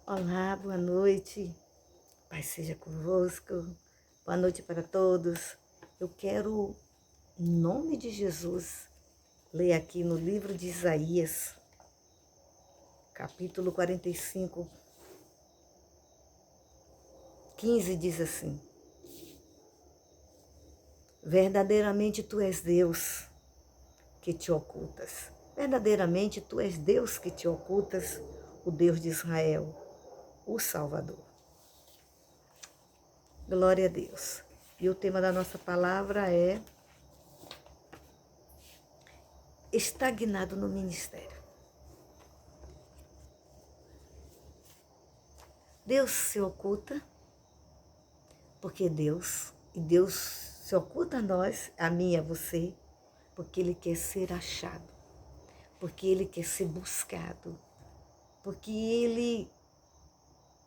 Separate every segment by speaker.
Speaker 1: Olá, boa noite. Paz seja convosco. Boa noite para todos. Eu quero, em nome de Jesus, ler aqui no livro de Isaías, capítulo 45, 15, diz assim: Verdadeiramente tu és Deus que te ocultas. Verdadeiramente tu és Deus que te ocultas, o Deus de Israel, o Salvador. Glória a Deus. E o tema da nossa palavra é estagnado no ministério. Deus se oculta, porque Deus se oculta a nós, a mim e a você, porque Ele quer ser achado, porque Ele quer ser buscado, porque Ele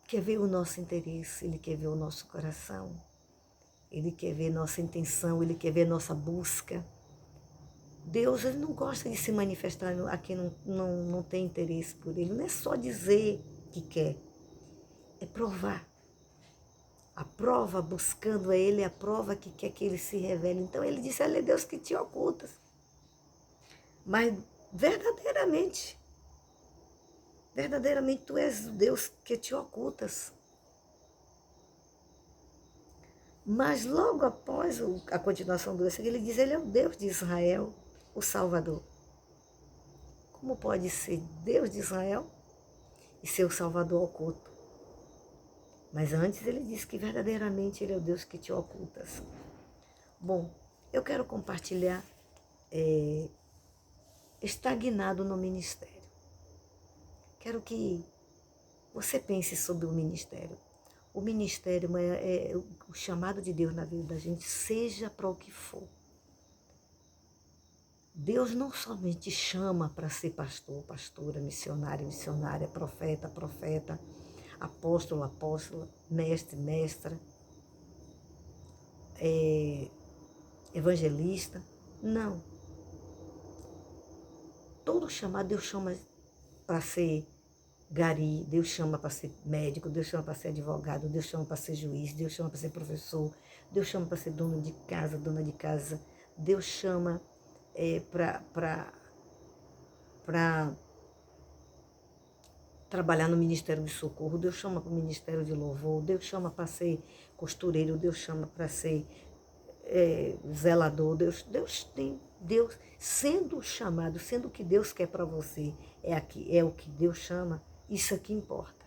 Speaker 1: quer ver o nosso interesse, Ele quer ver o nosso coração, Ele quer ver nossa intenção, Ele quer ver nossa busca. Deus, Ele não gosta de se manifestar a quem não tem interesse por Ele. Não é só dizer que quer, é provar. A prova buscando a Ele, a prova que quer que Ele se revele. Então Ele disse, Ele é Deus que te ocultas. Mas verdadeiramente tu és o Deus que te ocultas. Mas logo após a continuação do versículo, Ele diz, Ele é o Deus de Israel, o Salvador. Como pode ser Deus de Israel e ser o Salvador oculto? Mas antes Ele disse que verdadeiramente Ele é o Deus que te ocultas. Bom, eu quero compartilhar estagnado no ministério. Quero que você pense sobre o ministério. O ministério é o chamado de Deus na vida da gente, seja para o que for. Deus não somente chama para ser pastor, pastora, missionário, missionária, profeta, profeta, apóstolo, apóstola, mestre, mestra, evangelista. Não. Todo chamado Deus chama para ser gari, Deus chama para ser médico, Deus chama para ser advogado, Deus chama para ser juiz, Deus chama para ser professor, Deus chama para ser dono de casa, dona de casa, Deus chama para trabalhar no Ministério de Socorro, Deus chama para o Ministério de Louvor, Deus chama para ser costureiro, Deus chama para ser zelador, Deus sendo chamado, sendo o que Deus quer para você, é o que Deus chama, isso aqui importa.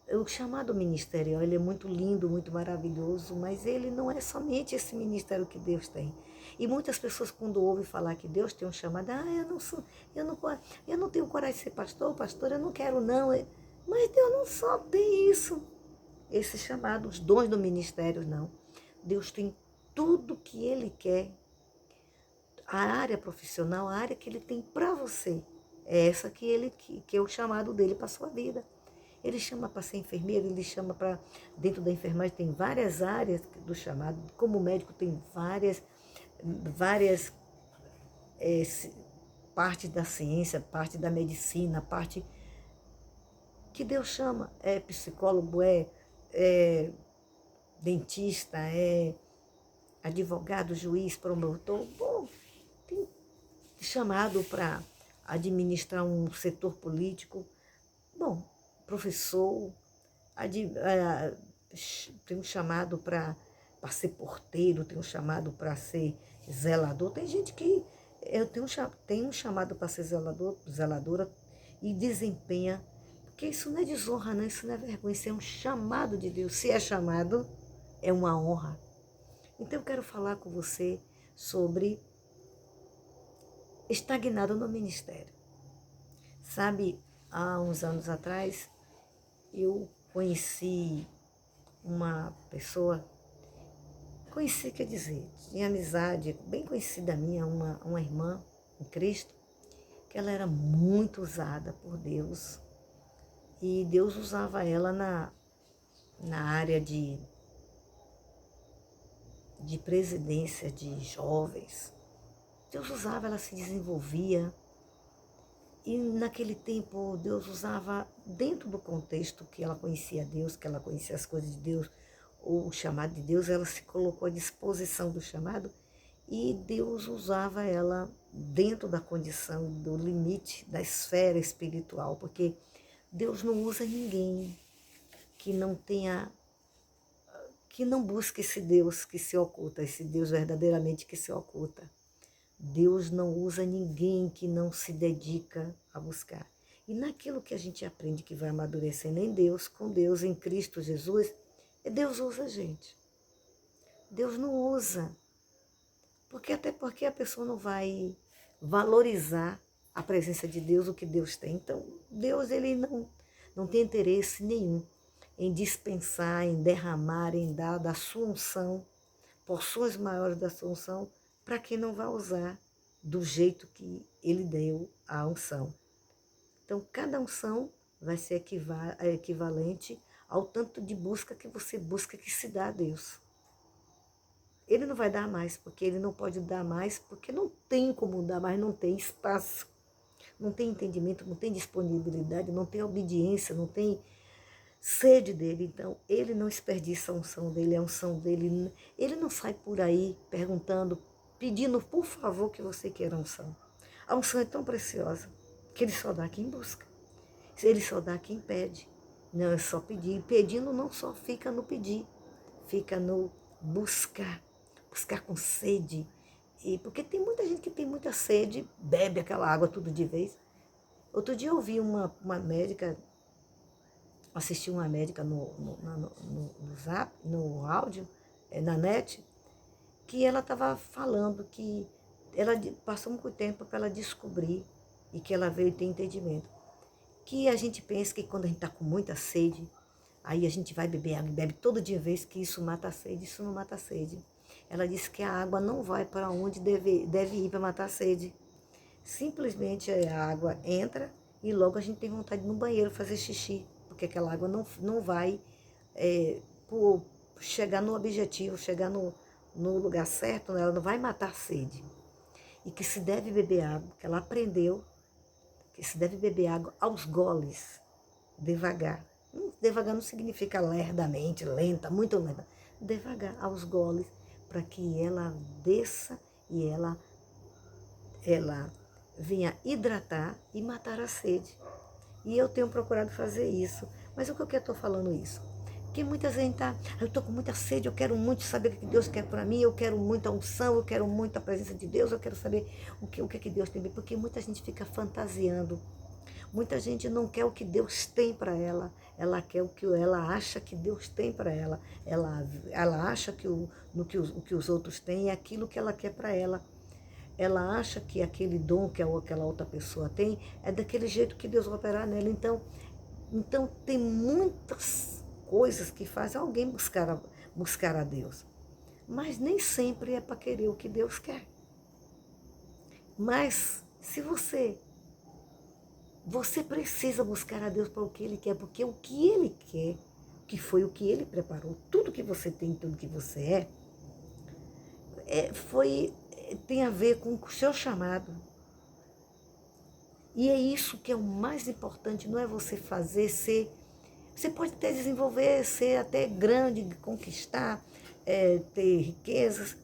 Speaker 1: O chamado ministerial, ele é muito lindo, muito maravilhoso, mas ele não é somente esse ministério que Deus tem. E muitas pessoas, quando ouvem falar que Deus tem um chamado, eu não tenho coragem de ser pastor, eu não quero não. Mas Deus não só tem isso, esse chamado, os dons do ministério, não. Deus tem tudo que Ele quer. A área profissional, a área que Ele tem para você, é essa que é o chamado dele para a sua vida. Ele chama para ser enfermeiro, ele chama para... Dentro da enfermagem tem várias áreas do chamado. Como médico tem várias partes da ciência, parte da medicina, parte que Deus chama. É psicólogo, é dentista, é advogado, juiz, promotor. Bom, tem chamado para administrar um setor político. Bom, professor, tem um chamado para ser porteiro, tem um chamado para ser zelador. Tem gente que tem um chamado para ser zeladora e desempenha, porque isso não é desonra, não, isso não é vergonha, isso é um chamado de Deus. Se é chamado, é uma honra. Então eu quero falar com você sobre estagnado no ministério. Sabe, há uns anos atrás, eu conheci uma pessoa, quer dizer, tinha amizade, bem conhecida minha, uma irmã em Cristo, que ela era muito usada por Deus, e Deus usava ela na área de presidência de jovens. Deus usava, ela se desenvolvia, E naquele tempo Deus usava, dentro do contexto que ela conhecia Deus, que ela conhecia as coisas de Deus, ou o chamado de Deus, ela se colocou à disposição do chamado e Deus usava ela dentro da condição, do limite, da esfera espiritual, porque Deus não usa ninguém que não tenha, que não busque esse Deus que se oculta, esse Deus verdadeiramente que se oculta. Deus não usa ninguém que não se dedica a buscar. E naquilo que a gente aprende que vai amadurecendo em Deus, com Deus, em Cristo Jesus, Deus usa a gente. Deus não usa. Até porque a pessoa não vai valorizar a presença de Deus, o que Deus tem. Então, Deus ele não tem interesse nenhum em dispensar, em derramar, em dar da sua unção, porções maiores da sua unção, para quem não vai usar do jeito que ele deu a unção. Então, cada unção vai ser equivalente ao tanto de busca que você busca que se dá a Deus. Ele não vai dar mais, porque ele não pode dar mais, porque não tem como dar mais, não tem espaço, não tem entendimento, não tem disponibilidade, não tem obediência, não tem sede dele. Então, ele não desperdiça a unção dele, a unção dele. Ele não sai por aí perguntando, pedindo, por favor, que você queira a unção. A unção é tão preciosa que ele só dá quem busca. Ele só dá quem pede. Não é só pedir. Pedindo não só fica no pedir, fica no buscar. Buscar com sede. E porque tem muita gente que tem muita sede, bebe aquela água tudo de vez. Outro dia eu ouvi uma médica, assisti uma médica no zap, no áudio, na net, que ela estava falando que ela passou muito tempo para ela descobrir e que ela veio ter entendimento. Que a gente pensa que quando a gente está com muita sede, aí a gente vai beber água, bebe todo dia vez que isso mata a sede, isso não mata a sede. Ela disse que a água não vai para onde deve ir para matar a sede. Simplesmente a água entra e logo a gente tem vontade de ir no banheiro fazer xixi, porque aquela água não vai chegar no objetivo, chegar no lugar certo, ela não vai matar a sede. E que se deve beber água, que ela aprendeu, que se deve beber água aos goles, devagar. Devagar não significa lerdamente, lenta, muito lenta. Devagar, aos goles, para que ela desça e ela venha hidratar e matar a sede. E eu tenho procurado fazer isso. Mas o que eu estou falando isso? Porque muita gente eu estou com muita sede, eu quero muito saber o que Deus quer para mim, eu quero muita unção, eu quero muito a presença de Deus, eu quero saber o que Deus tem. Porque muita gente fica fantasiando. Muita gente não quer o que Deus tem para ela. Ela quer o que ela acha que Deus tem para ela. Ela acha que o que os outros têm é aquilo que ela quer para ela. Ela acha que aquele dom que aquela outra pessoa tem é daquele jeito que Deus vai operar nela. Então tem muitas coisas que fazem alguém buscar a Deus. Mas nem sempre é para querer o que Deus quer. Mas se você precisa buscar a Deus para o que Ele quer, porque o que Ele quer, que foi o que Ele preparou, tudo que você tem, tudo que você tem a ver com o seu chamado. E é isso que é o mais importante, não é você você pode até desenvolver, ser até grande, conquistar, ter riquezas,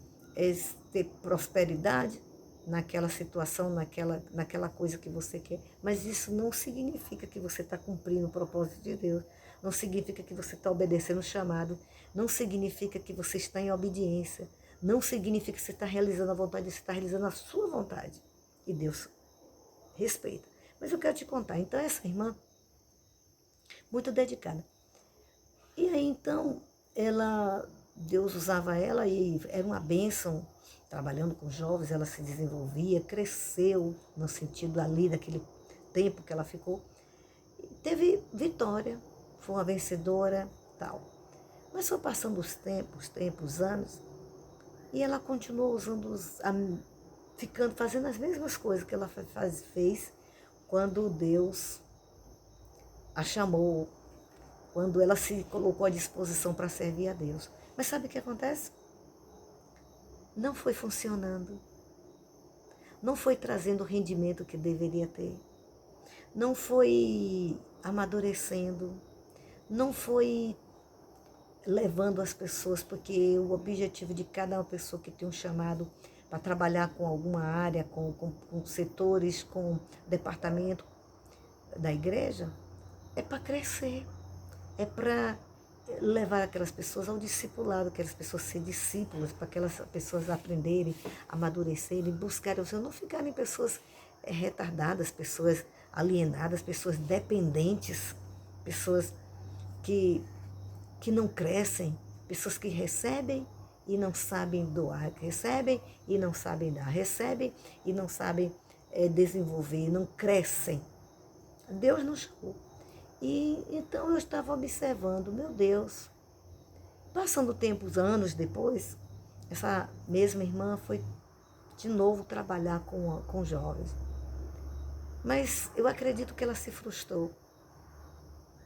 Speaker 1: ter prosperidade naquela situação, naquela coisa que você quer. Mas isso não significa que você está cumprindo o propósito de Deus. Não significa que você está obedecendo o chamado. Não significa que você está em obediência. Não significa que você está realizando a vontade de Deus, você está realizando a sua vontade. E Deus respeita. Mas eu quero te contar. Então, essa irmã, muito dedicada. E aí, então, Deus usava ela e era uma bênção. Trabalhando com jovens, ela se desenvolvia, cresceu no sentido ali daquele tempo que ela ficou. E teve vitória, foi uma vencedora, tal. Mas foi passando os tempos, anos, e ela continuou fazendo as mesmas coisas que ela fez quando Deus a chamou, quando ela se colocou à disposição para servir a Deus. Mas sabe o que acontece? Não foi funcionando. Não foi trazendo o rendimento que deveria ter. não foi amadurecendo, não foi levando as pessoas, porque o objetivo de cada uma pessoa que tem um chamado para trabalhar com alguma área, com setores, com departamento da igreja, é para crescer, é para levar aquelas pessoas ao discipulado, aquelas pessoas ser discípulos, para aquelas pessoas aprenderem, amadurecerem, buscarem o Senhor, não ficarem pessoas retardadas, pessoas alienadas, pessoas dependentes, pessoas que, que não crescem, pessoas que recebem e não sabem doar, recebem e não sabem dar, recebem e não sabem desenvolver, não crescem. Deus nos chamou. E então eu estava observando, meu Deus, passando tempos, anos depois, essa mesma irmã foi de novo trabalhar com jovens. Mas eu acredito que ela se frustrou,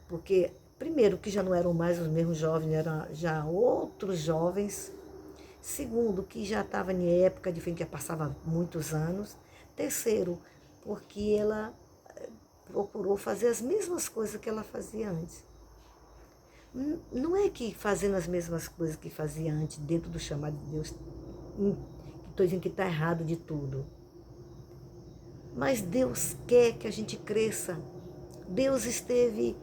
Speaker 1: porque primeiro que já não eram mais os mesmos jovens, eram já outros jovens. Segundo, que já estava em época diferente, já passava muitos anos. Terceiro, porque ela procurou fazer as mesmas coisas que ela fazia antes. Não é que fazendo as mesmas coisas que fazia antes, dentro do chamado de Deus, estou dizendo que está errado de tudo. Mas Deus quer que a gente cresça. Deus esteve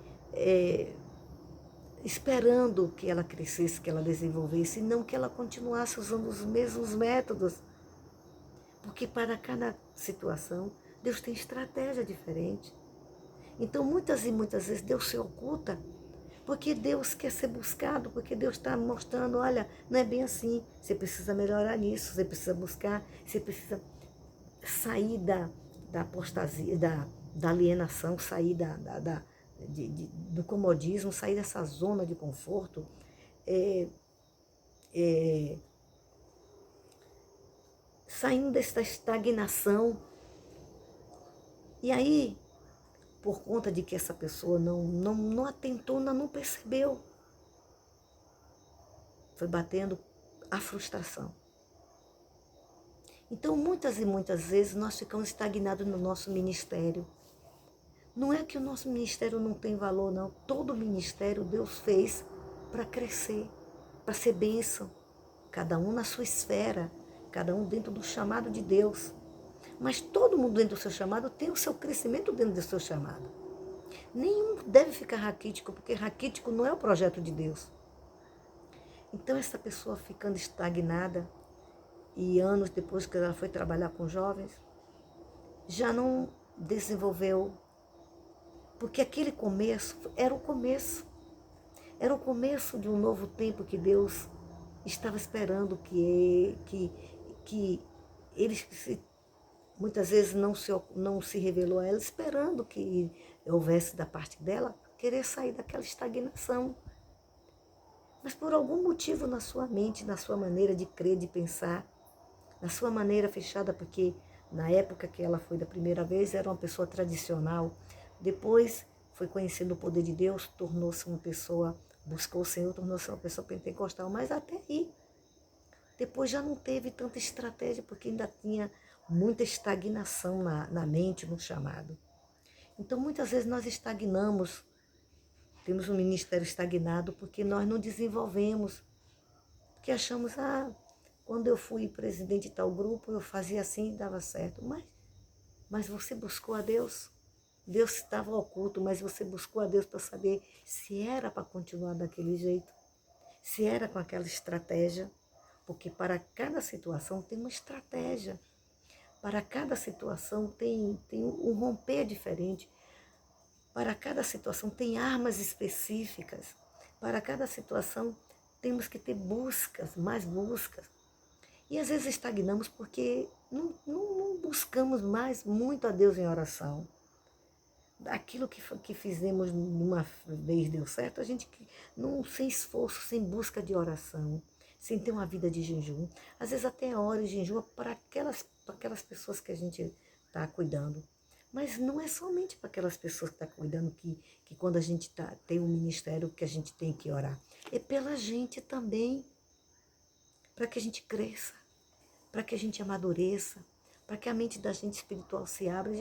Speaker 1: esperando que ela crescesse, que ela desenvolvesse, e não que ela continuasse usando os mesmos métodos. Porque para cada situação, Deus tem estratégia diferente. Então, muitas e muitas vezes, Deus se oculta, porque Deus quer ser buscado, porque Deus está mostrando, olha, não é bem assim, você precisa melhorar nisso, você precisa buscar, você precisa sair da apostasia, da alienação, sair do comodismo, sair dessa zona de conforto, saindo dessa estagnação. E aí, por conta de que essa pessoa não atentou, não percebeu, foi batendo a frustração. Então, muitas e muitas vezes, nós ficamos estagnados no nosso ministério. Não é que o nosso ministério não tem valor, não. Todo ministério Deus fez para crescer, para ser bênção. Cada um na sua esfera, cada um dentro do chamado de Deus. Mas todo mundo dentro do seu chamado tem o seu crescimento dentro do seu chamado. Nenhum deve ficar raquítico, porque raquítico não é o projeto de Deus. Então, essa pessoa ficando estagnada, e anos depois que ela foi trabalhar com jovens, já não desenvolveu, porque aquele começo era o começo. Era o começo de um novo tempo que Deus estava esperando que eles muitas vezes não se revelou a ela, esperando que houvesse da parte dela querer sair daquela estagnação. Mas por algum motivo na sua mente, na sua maneira de crer, de pensar, na sua maneira fechada, porque na época que ela foi da primeira vez era uma pessoa tradicional, depois foi conhecendo o poder de Deus, tornou-se uma pessoa, buscou o Senhor, tornou-se uma pessoa pentecostal, mas até aí, depois já não teve tanta estratégia, porque ainda tinha muita estagnação na mente, no chamado. Então, muitas vezes nós estagnamos, temos um ministério estagnado, porque nós não desenvolvemos, porque achamos, quando eu fui presidente de tal grupo, eu fazia assim e dava certo. Mas você buscou a Deus? Deus estava oculto, mas você buscou a Deus para saber se era para continuar daquele jeito, se era com aquela estratégia, porque para cada situação tem uma estratégia, para cada situação tem um romper diferente, para cada situação tem armas específicas, para cada situação temos que ter buscas, mais buscas. E às vezes estagnamos porque não buscamos mais muito a Deus em oração. Aquilo que fizemos numa vez deu certo, a gente não, sem esforço, sem busca de oração, sem ter uma vida de jejum. Às vezes até ora e jejum para aquelas pessoas que a gente está cuidando. Mas não é somente para aquelas pessoas que estão cuidando que quando a gente tem um ministério que a gente tem que orar. É pela gente também, para que a gente cresça, para que a gente amadureça, para que a mente da gente espiritual se abra.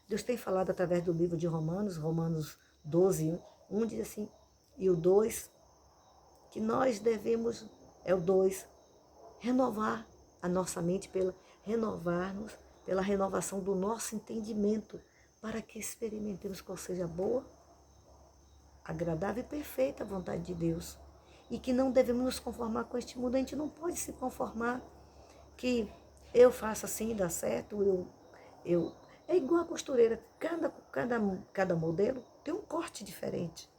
Speaker 1: Deus Deus tem falado através do livro de Romanos, Romanos 12, 1 diz assim, e o 2, que nós devemos, é o 2, renovar a nossa mente renovar-nos pela renovação do nosso entendimento, para que experimentemos qual seja a boa, agradável e perfeita vontade de Deus. E que não devemos nos conformar com este mundo. A gente não pode se conformar que eu faço assim e dá certo. É igual a costureira. Cada modelo tem um corte diferente.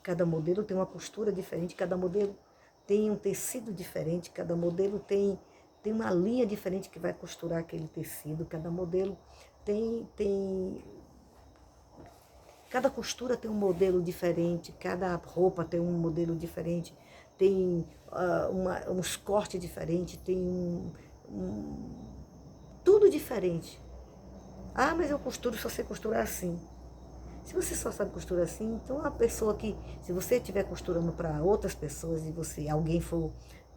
Speaker 1: Cada modelo tem uma costura diferente. Cada modelo tem um tecido diferente. Cada modelo tem uma linha diferente que vai costurar aquele tecido. Cada modelo cada costura tem um modelo diferente, cada roupa tem um modelo diferente, tem uns cortes diferentes, tem tudo diferente. Ah, mas eu costuro, só sei costurar assim. Se você só sabe costurar assim, então a pessoa que, se você estiver costurando para outras pessoas e alguém for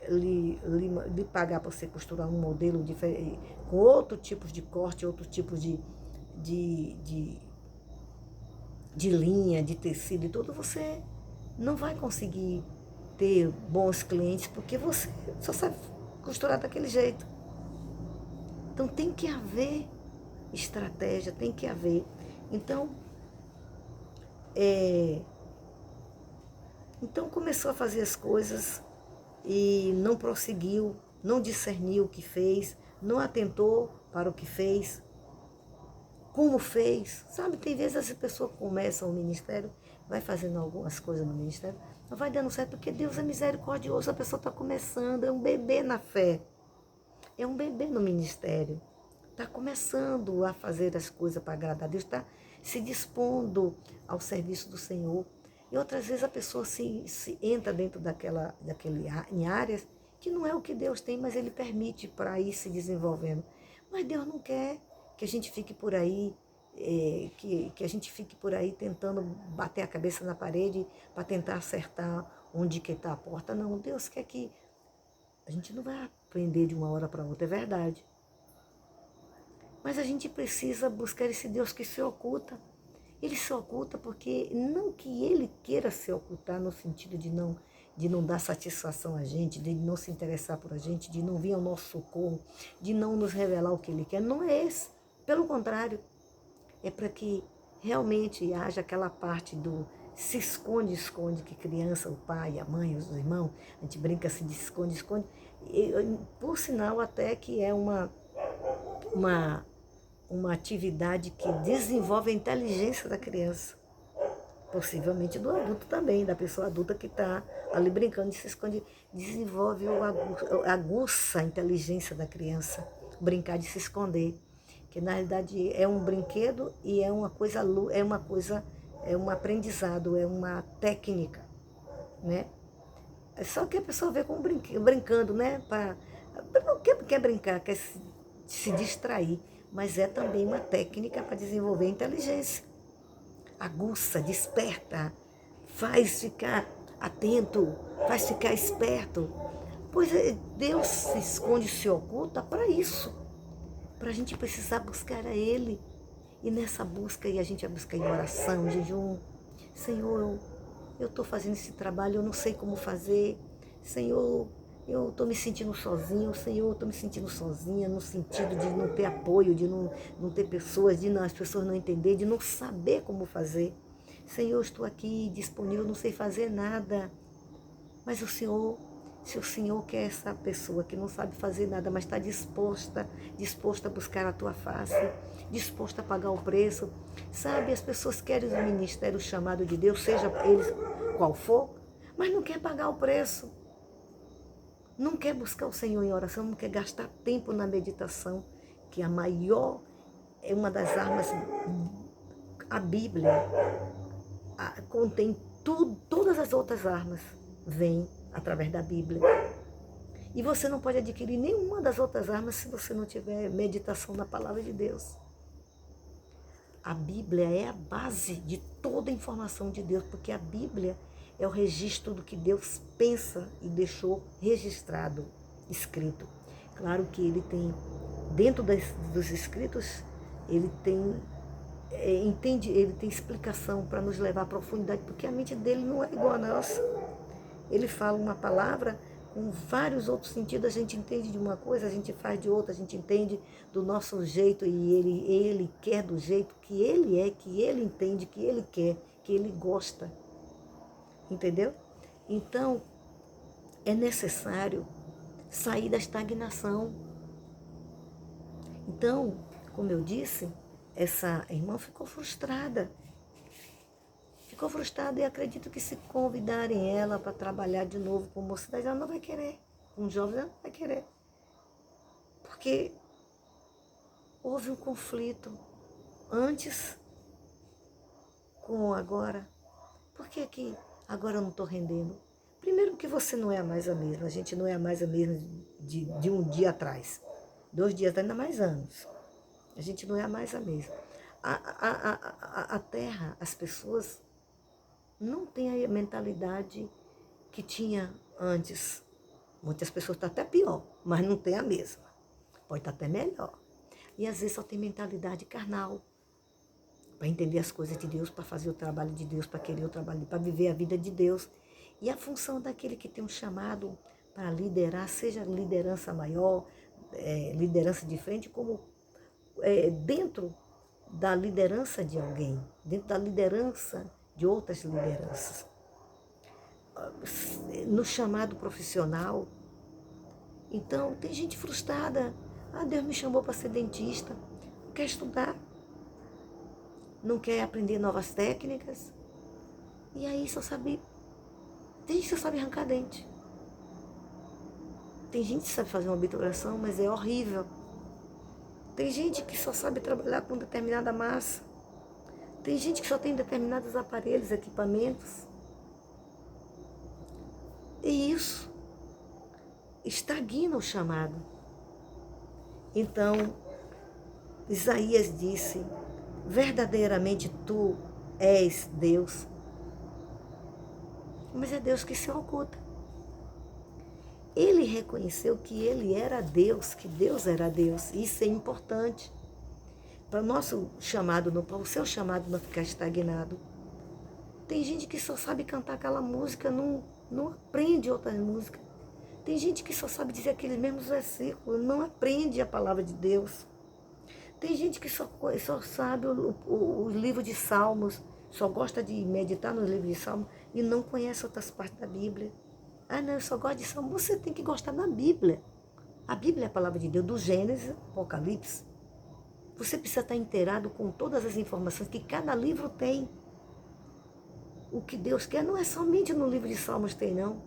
Speaker 1: lhe pagar para você costurar um modelo diferente, com outro tipo de corte, outro tipo de linha, de tecido e tudo, você não vai conseguir ter bons clientes porque você só sabe costurar daquele jeito. Então tem que haver estratégia, tem que haver. Então começou a fazer as coisas e não prosseguiu, não discerniu o que fez, não atentou para o que fez, como fez. Sabe, tem vezes as pessoas começam o ministério, vai fazendo algumas coisas no ministério, não vai dando certo porque Deus é misericordioso, a pessoa está começando, é um bebê na fé, é um bebê no ministério, está começando a fazer as coisas para agradar a Deus, está se dispondo ao serviço do Senhor. E outras vezes a pessoa se entra dentro em áreas que não é o que Deus tem, mas Ele permite para ir se desenvolvendo. Mas Deus não quer que a gente fique por aí, que a gente fique por aí tentando bater a cabeça na parede para tentar acertar onde que está a porta. Não, Deus quer que a gente não vai aprender de uma hora para outra, é verdade. Mas a gente precisa buscar esse Deus que se oculta. Ele se oculta porque não que ele queira se ocultar no sentido de não dar satisfação a gente, de não se interessar por a gente, de não vir ao nosso socorro, de não nos revelar o que ele quer. Não é esse. Pelo contrário, é para que realmente haja aquela parte do se esconde, que criança, o pai, a mãe, os irmãos, a gente brinca assim de esconde. Por sinal até que é uma atividade que desenvolve a inteligência da criança. Possivelmente do adulto também, da pessoa adulta que está ali brincando de se esconder. Desenvolve ou aguça a inteligência da criança, brincar de se esconder. Que na realidade é um brinquedo e é uma coisa, é um aprendizado, é uma técnica, né? Só que a pessoa vê como brincando, né? Não quer brincar, quer se distrair, mas é também uma técnica para desenvolver a inteligência. Aguça, desperta, faz ficar atento, faz ficar esperto. Pois Deus se esconde, se oculta para isso, para a gente precisar buscar a Ele. E nessa busca, a gente vai buscar em oração, em jejum. Senhor, eu estou fazendo esse trabalho, eu não sei como fazer. Senhor, eu estou me sentindo sozinho. Senhor, eu estou me sentindo sozinha, no sentido de não ter apoio, de não ter pessoas, as pessoas não entenderem, de não saber como fazer. Senhor, eu estou aqui disponível, não sei fazer nada. Mas se o Senhor quer essa pessoa que não sabe fazer nada, mas está disposta a buscar a tua face, disposta a pagar o preço. Sabe, as pessoas querem o ministério, o chamado de Deus, seja ele qual for, mas não quer pagar o preço. Não quer buscar o Senhor em oração, não quer gastar tempo na meditação, que a maior é uma das armas. A Bíblia contém tudo, todas as outras armas vêm através da Bíblia. E você não pode adquirir nenhuma das outras armas se você não tiver meditação na palavra de Deus. A Bíblia é a base de toda a informação de Deus, porque a Bíblia é o registro do que Deus pensa e deixou registrado, escrito. Claro que ele tem, dentro dos escritos, ele tem entende, ele tem explicação para nos levar à profundidade, porque a mente dele não é igual a nossa. Ele fala uma palavra com vários outros sentidos, a gente entende de uma coisa, a gente faz de outra, a gente entende do nosso jeito e ele quer do jeito que ele é, que ele entende, que ele quer, que ele gosta. Entendeu? Então, é necessário sair da estagnação. Então, como eu disse, essa irmã ficou frustrada. Ficou frustrada e acredito que se convidarem ela para trabalhar de novo com mocidade, ela não vai querer. Com jovens, ela não vai querer. Porque houve um conflito antes com agora. Por que que agora eu não estou rendendo? Primeiro que você não é mais a mesma. A gente não é mais a mesma de um dia atrás. 2 dias, ainda mais anos. A gente não é mais a mesma. A terra, as pessoas não têm a mentalidade que tinha antes. Muitas pessoas estão até pior, mas não tem a mesma. Pode estar até melhor. E às vezes só tem mentalidade carnal. Para entender as coisas de Deus, para fazer o trabalho de Deus, para querer o trabalho, para viver a vida de Deus. E a função daquele que tem um chamado para liderar, seja liderança maior, liderança de frente, como dentro da liderança de alguém, dentro da liderança de outras lideranças. No chamado profissional, então tem gente frustrada. Ah, Deus me chamou para ser dentista, não quer estudar, não quer aprender novas técnicas, e aí só sabe, tem gente que só sabe arrancar dente. Tem gente que sabe fazer uma obturação, mas é horrível. Tem gente que só sabe trabalhar com determinada massa. Tem gente que só tem determinados aparelhos, equipamentos. E isso estagna o chamado. Então, Isaías disse, verdadeiramente tu és Deus. Mas é Deus que se oculta. Ele reconheceu que ele era Deus, que Deus era Deus. Isso é importante. Para o nosso chamado, para o seu chamado não ficar estagnado. Tem gente que só sabe cantar aquela música, não aprende outras músicas. Tem gente que só sabe dizer aqueles mesmos versículos, não aprende a palavra de Deus. Tem gente que só sabe o livro de Salmos, só gosta de meditar no livro de Salmos e não conhece outras partes da Bíblia. Ah, não, eu só gosto de Salmos. Você tem que gostar da Bíblia. A Bíblia é a palavra de Deus, do Gênesis, Apocalipse. Você precisa estar inteirado com todas as informações que cada livro tem. O que Deus quer não é somente no livro de Salmos tem, não.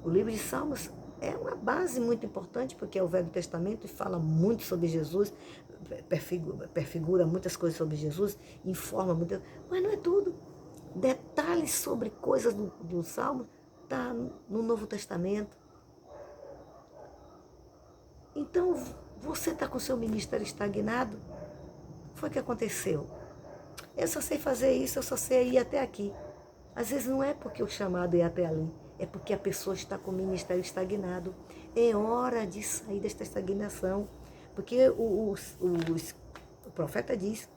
Speaker 1: O livro de Salmos é uma base muito importante, porque é o Velho Testamento e fala muito sobre Jesus, perfigura muitas coisas sobre Jesus, informa muito, mas não é tudo. Detalhes sobre coisas do Salmo está no Novo Testamento. Então, você está com o seu ministério estagnado? Foi o que aconteceu. Eu só sei fazer isso, eu só sei ir até aqui. Às vezes não é porque o chamado é até ali, é porque a pessoa está com o ministério estagnado. É hora de sair desta estagnação. Porque o profeta diz,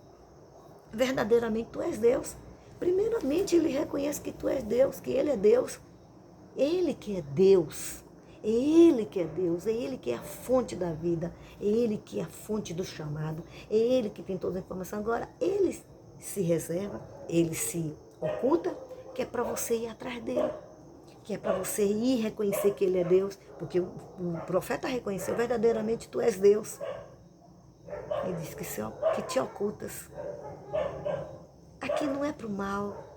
Speaker 1: verdadeiramente tu és Deus. Primeiramente ele reconhece que tu és Deus, que ele é Deus. Ele que é Deus. É Ele que é Deus, é Ele que é a fonte da vida, é Ele que é a fonte do chamado, é Ele que tem toda a informação. Agora, Ele se reserva, Ele se oculta, que é para você ir atrás dele, que é para você ir reconhecer que Ele é Deus, porque o profeta reconheceu, verdadeiramente tu és Deus. Ele diz que te ocultas. Aqui não é para o mal.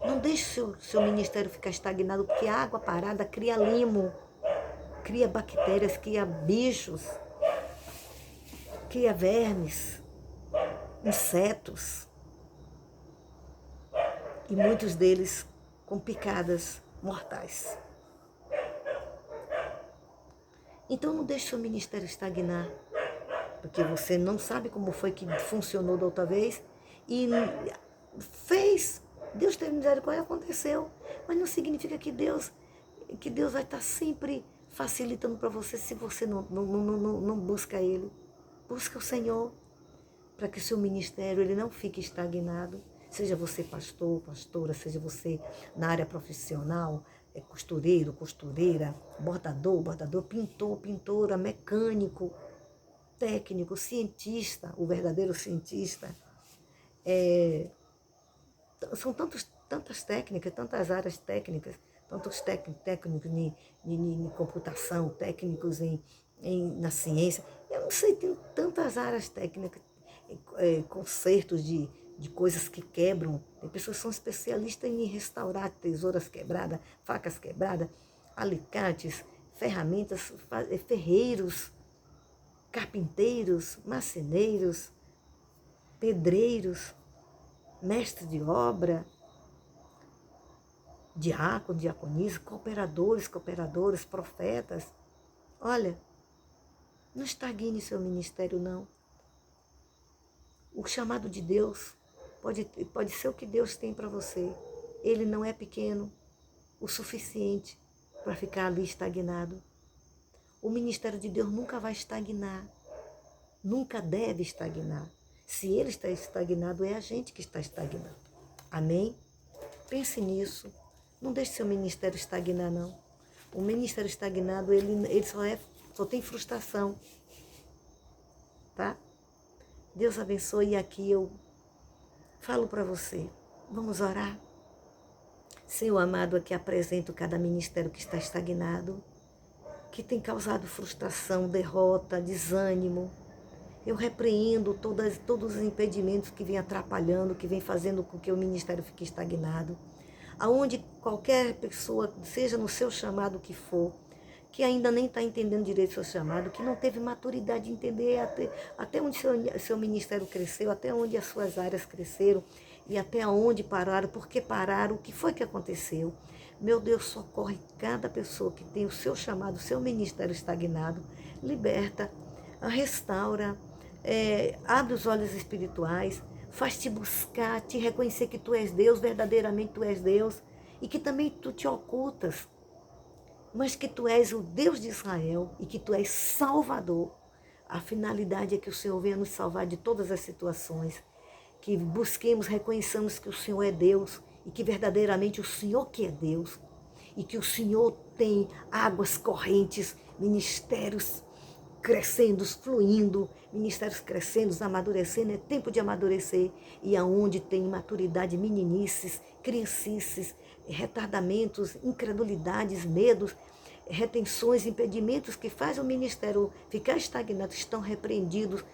Speaker 1: Não deixe o seu ministério ficar estagnado, porque a água parada cria limo, cria bactérias, cria bichos, cria vermes, insetos. E muitos deles com picadas mortais. Então não deixe o seu ministério estagnar, porque você não sabe como foi que funcionou da outra vez e fez. Deus teve misericórdia, aconteceu. Mas não significa que Deus vai estar sempre facilitando para você se você não busca Ele. Busca o Senhor. para que o seu ministério ele não fique estagnado. Seja você pastor, pastora, seja você na área profissional, costureiro, costureira, bordador, bordador, pintor, pintora, mecânico, técnico, cientista, o verdadeiro cientista. São tantas técnicas, tantas áreas técnicas, tantos técnicos em computação, técnicos na ciência. Eu não sei, tem tantas áreas técnicas, consertos de coisas que quebram. Tem pessoas que são especialistas em restaurar tesouras quebradas, facas quebradas, alicates, ferramentas, ferreiros, carpinteiros, marceneiros, pedreiros, mestre de obra, diácono, diaconisa, cooperadoras, profetas. Olha, não estagne seu ministério, não. O chamado de Deus pode ser o que Deus tem para você. Ele não é pequeno o suficiente para ficar ali estagnado. O ministério de Deus nunca vai estagnar. Nunca deve estagnar. Se ele está estagnado, é a gente que está estagnado. Amém? Pense nisso. Não deixe seu ministério estagnar, não. O ministério estagnado, ele só tem frustração. Tá? Deus abençoe. E aqui eu falo para você. Vamos orar? Senhor amado, aqui apresento cada ministério que está estagnado, que tem causado frustração, derrota, desânimo. Eu repreendo todos os impedimentos que vêm atrapalhando, que vêm fazendo com que o ministério fique estagnado. Aonde qualquer pessoa, seja no seu chamado que for, que ainda nem está entendendo direito o seu chamado, que não teve maturidade de entender até onde seu ministério cresceu, até onde as suas áreas cresceram e até onde pararam, por que pararam, o que foi que aconteceu. Meu Deus, socorre cada pessoa que tem o seu chamado, o seu ministério estagnado, liberta, restaura, abre os olhos espirituais, faz-te buscar, te reconhecer que tu és Deus, verdadeiramente tu és Deus, e que também tu te ocultas, mas que tu és o Deus de Israel e que tu és Salvador. A finalidade é que o Senhor venha nos salvar de todas as situações, que busquemos, reconheçamos que o Senhor é Deus e que verdadeiramente o Senhor que é Deus, e que o Senhor tem águas correntes, ministérios crescendo, fluindo, ministérios crescendo, amadurecendo. É tempo de amadurecer. E aonde tem imaturidade, meninices, criancices, retardamentos, incredulidades, medos, retenções, impedimentos que fazem o ministério ficar estagnado, estão repreendidos.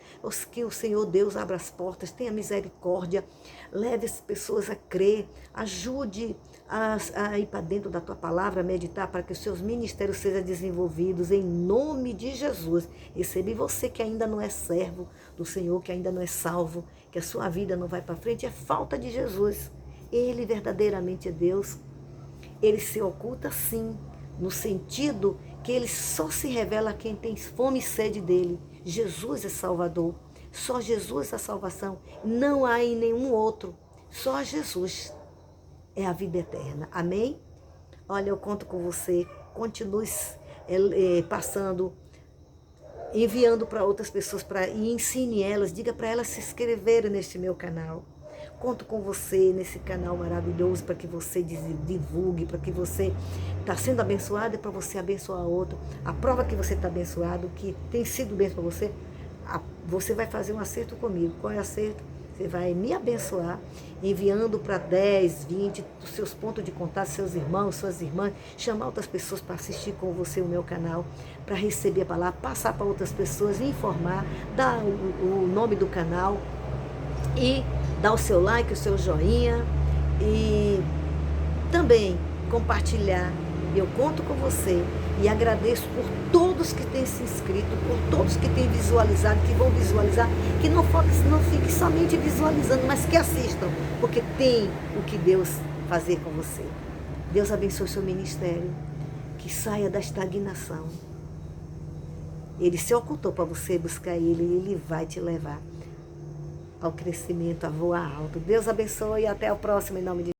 Speaker 1: Que o Senhor Deus abra as portas, tenha misericórdia, leve as pessoas a crer, ajude a ir para dentro da tua palavra, a meditar para que os seus ministérios sejam desenvolvidos em nome de Jesus. Recebi você que ainda não é servo do Senhor, que ainda não é salvo, que a sua vida não vai para frente, é falta de Jesus. Ele verdadeiramente é Deus. Ele se oculta sim, no sentido que ele só se revela a quem tem fome e sede dele. Jesus é Salvador. Só Jesus é a salvação. Não há em nenhum outro. Só Jesus é a vida eterna. Amém? Olha, eu conto com você. Continue passando, enviando para outras pessoas e ensine elas. Diga para elas se inscreverem neste meu canal. Conto com você nesse canal maravilhoso para que você divulgue, para que você está sendo abençoado e para você abençoar outro. A prova que você está abençoado, que tem sido bênção para você, você vai fazer um acerto comigo. Qual é o acerto? Você vai me abençoar, enviando para 10, 20, os seus pontos de contato, seus irmãos, suas irmãs, chamar outras pessoas para assistir com você o meu canal, para receber a palavra, passar para outras pessoas, informar, dar o nome do canal e dar o seu like, o seu joinha e também compartilhar. Eu conto com você e agradeço por todos que têm se inscrito, por todos que têm visualizado, que vão visualizar, que não fique somente visualizando, mas que assistam, porque tem o que Deus fazer com você. Deus abençoe o seu ministério, que saia da estagnação. Ele se ocultou para você buscar ele e ele vai te levar ao crescimento, a voar alto. Deus abençoe e até o próximo, em nome de